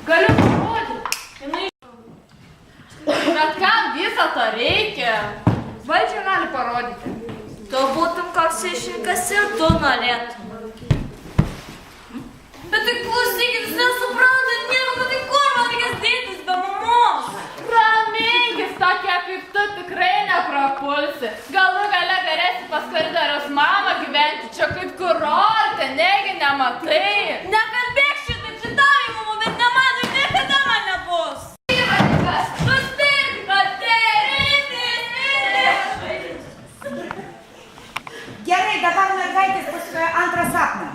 Galiu parodyti. Bet kam viso to reikia? Valdžia gali parodyti. Tu būtum koks išrinkas ir tu norėtum. Bet tai klausykit, jūs nesuprantat nieko, bet tai kur man reikės dėtis be mamos? Raminkis, tokia kaip tu tikrai neprapulsi. Galų gale galėsi pas koridoriaus mamą gyventi, čia kaip kurorte, negi nematai. Nekalbėk šitaip, šitavai mama, bet ne man ir niekada man nebus. Gerai, dabar mergaitės pasakoja antrą sapną.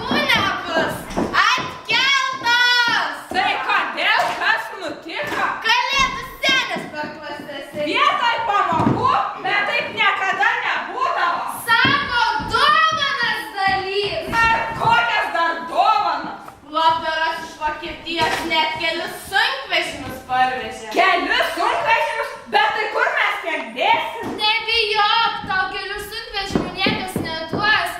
Kūnepas atkeltas! Tai kodėl, kas nutiko? Kalėdų senis paklastėsi. Vietoj pamokų, bet taip niekada nebūdavo. Sako, dovanas dalys. Ir kokias dar dovanas? Labdaras iš Vokietijos net kelius sunkvežimius parvežė. Kelius sunkvežimius? Bet tai kur mes tiek dėsim? Nebijok, tau kelių sunkvežimių niekas neduos.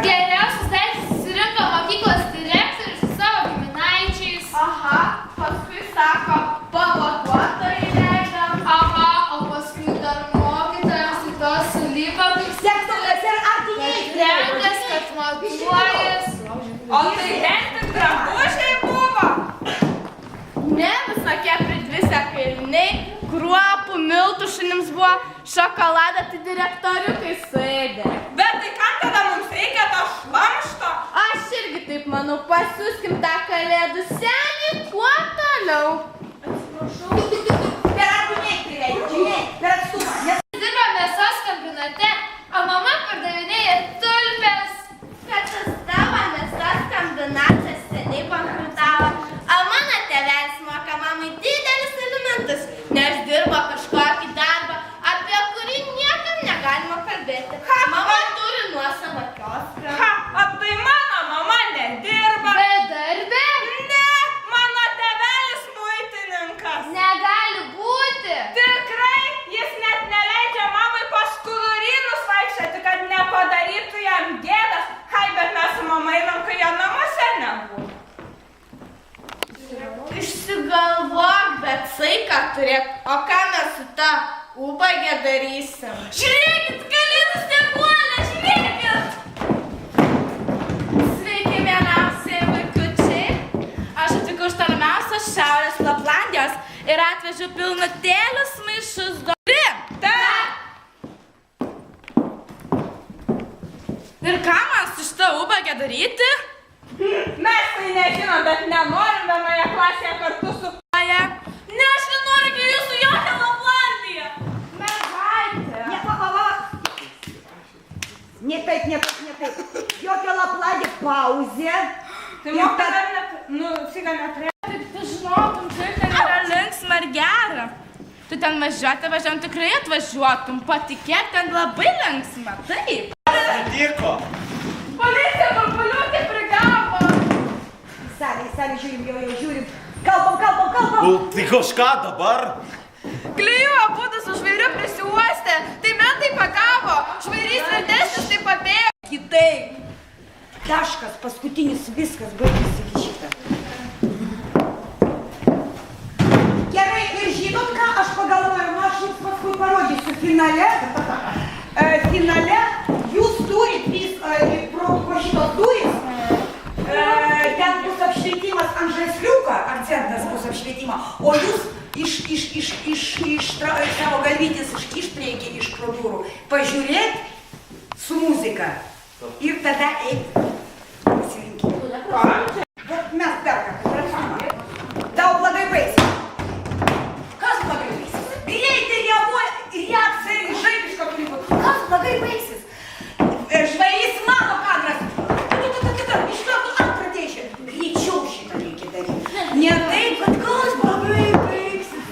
Geriausias teisės susirinko mokyklos direktorius su savo giminaičiais. Aha, paskui sako, pavaduotojai leidam. Aha, o paskui dar mokytojams į tos sulygomis. Sektorės ir artiniai. Renkas, kad matuojas. O tai ten tik drabužiai buvo? Ne, visokie pridvisę kailiniai, kruopų, miltų šunims buvo, šokoladą tai direktoriukai suėdė. Bet tai kam tada mums reikia to šlamšto? Aš irgi taip manau, pasiūskim tą kalėdų senį kuo toliau. Per artiniai prileidžiai, per atstumą. Dirba mėsos kombinate, o mama pardavinėja tulpes. Kad tas tavo mėsos kombinatas seniai bankrutavo, o mano tėvelis moka mamai didelius alimentus, nes dirba kažkokį darbą, apie kurį niekam negalima kalbėti. Mama turi nuosavą kioską. Ha, o tai mano mama nedirba. Bedarbė? Ne, mano tėvelis muitininkas. Negali būti. Tikrai, jis net neleidžia mamai pas kulurynus vaikščioti, kad nepadarytų jam gėdas. Hai, bet mes su mama einam, kai jo namuose nebuvo. Išsigalvok, bet saiką turėk. O ką mes su ta ubagė darysim? Žiūrėkit, kalėdų stebuolė, žiūrėkit! Sveiki, mieliausiai vaikučiai. Aš atvykau iš tolimiausios Šiaurės Laplandijos ir atvežiau pilnutėlius maišus dori. Ir ką man su šita ubagė daryti? Mes tai nežinom, bet nenorim vienoje klasėje kartu su Aja. Ne, aš nenoriu kai jūsų jokią Laplandiją. Mergaitė. Ne taip. Jokia Laplandė pauzė. Tai moka dar net, siga neturėjo. Tik tu žinotum, kaip ten yra linksma ir gera. Tu ten važiuotum, tikrai atvažiuotum. Patikėk, ten labai linksma. Taip. Diko. Policija papaliukė prigavo. Salė, žiūrim. Kalbam. Tai kažką dabar? Klijų abudu su žvairiu prisiuostė. Tai mentai pagavo. Žvairys retesnis tai pabėjo. Kitaip. Taškas, paskutinis viskas baigėsi iki šitą. Gerai, ir žinot ką, aš pagalvoju, aš jums paskui parodysiu finale. Finale jūs turit pro šitos durys. Ten bus apšvietimas ant žaisliuką, akcentas bus apšvietimo, o jūs iš savo galvytės ištrėkė iš pro durų. Pažiūrėt su muzika ir tada eit pasirinkimą. Mes perkam, prašymą. Tau blogai baigsis. Kas blogai baigsis? Greitai reakcija žaibiška turi būti. Kas blogai baigsis? Žvairys mano kadras. Iš karto antrą dėžę. Greičiau šitą reikia daryti. Ne taip, kad kas blogai baigsis.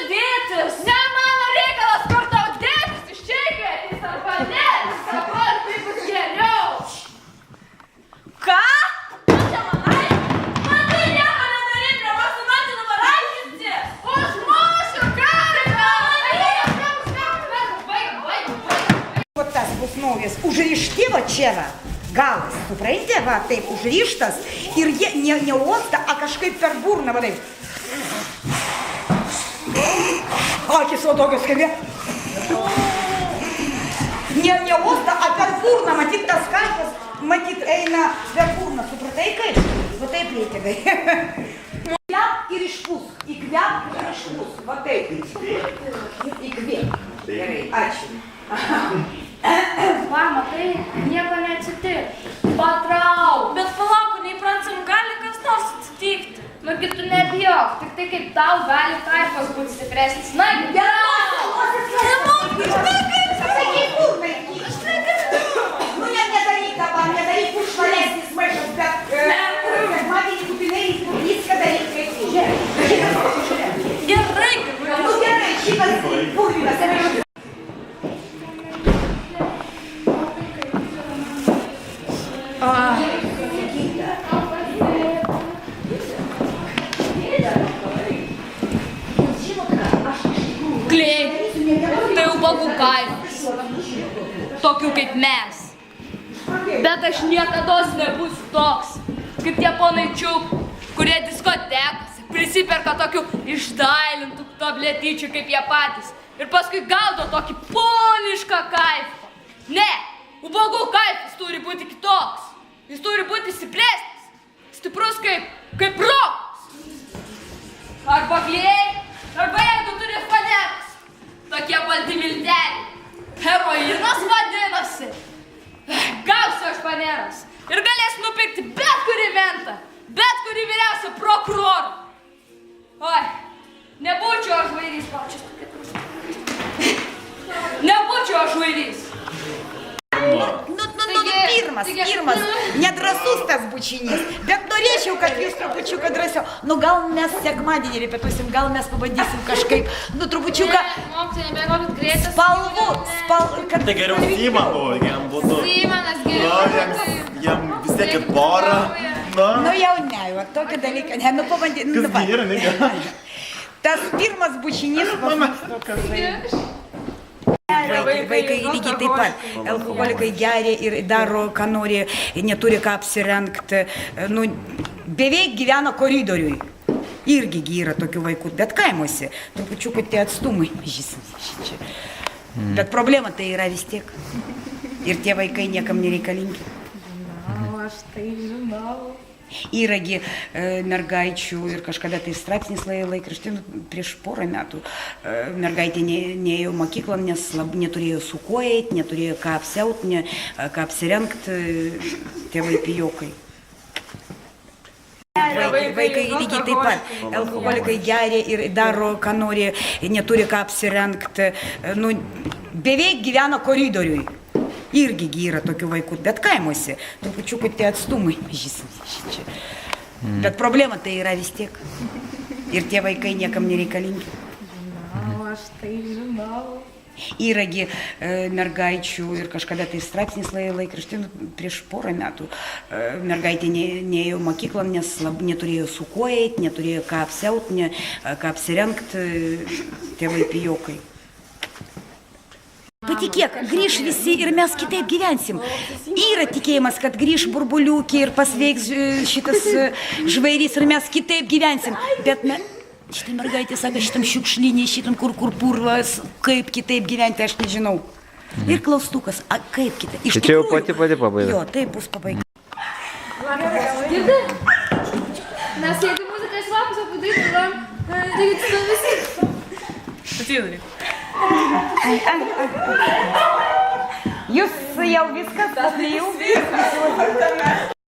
Dėtis. Ne mano reikalas, kur tau dėtis. Iš čia atėjęs arba ne. Dabar tai bus geriau. Ką? užrišti va čia va. Galas, suprantate, va, taip užrištas ir jie ne uosta, a kažkaip per burną, va taip. Akis va tokios kaip jie. Ne uosta, a per burną, matyt, tas kalpas, matyt, eina per burną, supratai kaip? Va taip reikia, gai. Įkvėp ir išpūsk, įkvėp ir išpūsk, va taip. Įkvėp. Gerai, ačiū. Mama, tai nieko neatsitiks. Patrauk. Bet palauk, neįprantam, gali kas nors atsitikti. Nugi tu nebijok, tik tai kaip tau gali kaifas būti stipresnis. Na, Sakyk, burnai, nu nedaryk dabar, nedaryk kur švalesnis maišas, bet sekmadienį būtinai viską daryk kaip žiūrėk. Gerai, Nu gerai, šitas purvinas. Klei, tai ubagų kaifas. Tokių kaip mes. Bet aš niekados nebūsiu toks, kaip tie ponai čiuk, kurie diskotekose prisiperka tokių išdailintų tabletyčių kaip jie patys. Ir paskui gaudo tokį ponišką kaifą. Ne, ubagų kaifas turi būti kitoks. Jis turi būti stipresnis. Stiprus kaip rokas. Arba glėjai, arba jeigu turi faneras. Tokie balti milteliai. Heroinas vadinasi. Gausiu aš faneras. Ir galėsiu nupirkti bet kurį ventą. Bet kurį vyriausią prokurorą. Oi, nebūčiau aš vairys. Nebūčiau aš vairys. Pirmas, nedrasus tas bučinys, bet norėčiau, kad jūs trupučiuką drąsiau. Nu gal mes sekmadienį repetuosim, gal mes pabandysim kažkaip, nu trupučiuką mokytoja, nebėgokit greitas. spalvų, kad... Tai geriau Simonu, jam būtų. Simanas Nu, geriau. jam vis tiek ir porą. Nu jau ne, va tokį dalyką, ne, nu pabandysim. Nu, Kas dabar. yra, nega? Tas pirmas bučinys pas mus toksai. Vaikai lygiai taip pat. Alkoholikai geria ir daro, ką nori, neturi ką apsirengti. Nu, beveik gyvena koridoriui. Irgi yra tokių vaikų, bet kaimuose. Trupučiuką tie atstumai. Bet problema tai yra vis tiek. Ir tie vaikai niekam nereikalingi. Žinau, aš tai žinau. Yragi mergaičių ir kažkada tai straipsnis laikraštį prieš porą metų. Mergaitė neėjo mokyklą, nes neturėjo su kuo eiti, neturėjo ką apsiauti, ką apsirengti, tėvai pijokai. Vaikai lygiai taip pat. Alkoholikai geria ir daro, ką nori, neturi ką apsirengti. Nu, beveik gyvena koridoriui. Irgi yra tokių vaikų, bet kaimuose. Trupučiuką tie atstumai. Bet problema tai yra vis tiek. Ir tie vaikai niekam nereikalingi. Žinau, aš tai žinau. Yragi mergaičių ir kažkada tai straipsnis laikraštį prieš porą metų. Mergaitė neėjo mokyklą, nes neturėjo su kuo eiti, neturėjo ką apsiauti, ką apsirengti, tėvai pijokai. Patikėk, grįž visi ir mes kitaip gyvensim. Yra tikėjimas, kad grįž burbuliukė ir pasveiks šitas žvairys ir mes kitaip gyvensim. Bet šitai mergaitė sako, šitam šiukšlinį, šitam kur purvas, kaip kitaip gyventi, aš nežinau. Ir klaustukas, kaip kitaip. Iš čia jau tikrųjų, pati pabaiga. Jo, taip bus pabaiga. Girdi? Mes jeigu muzikos lapus apadarytumėm, taigi tu visi. Atsidaryk. Jūs jau viskas, jau viskas.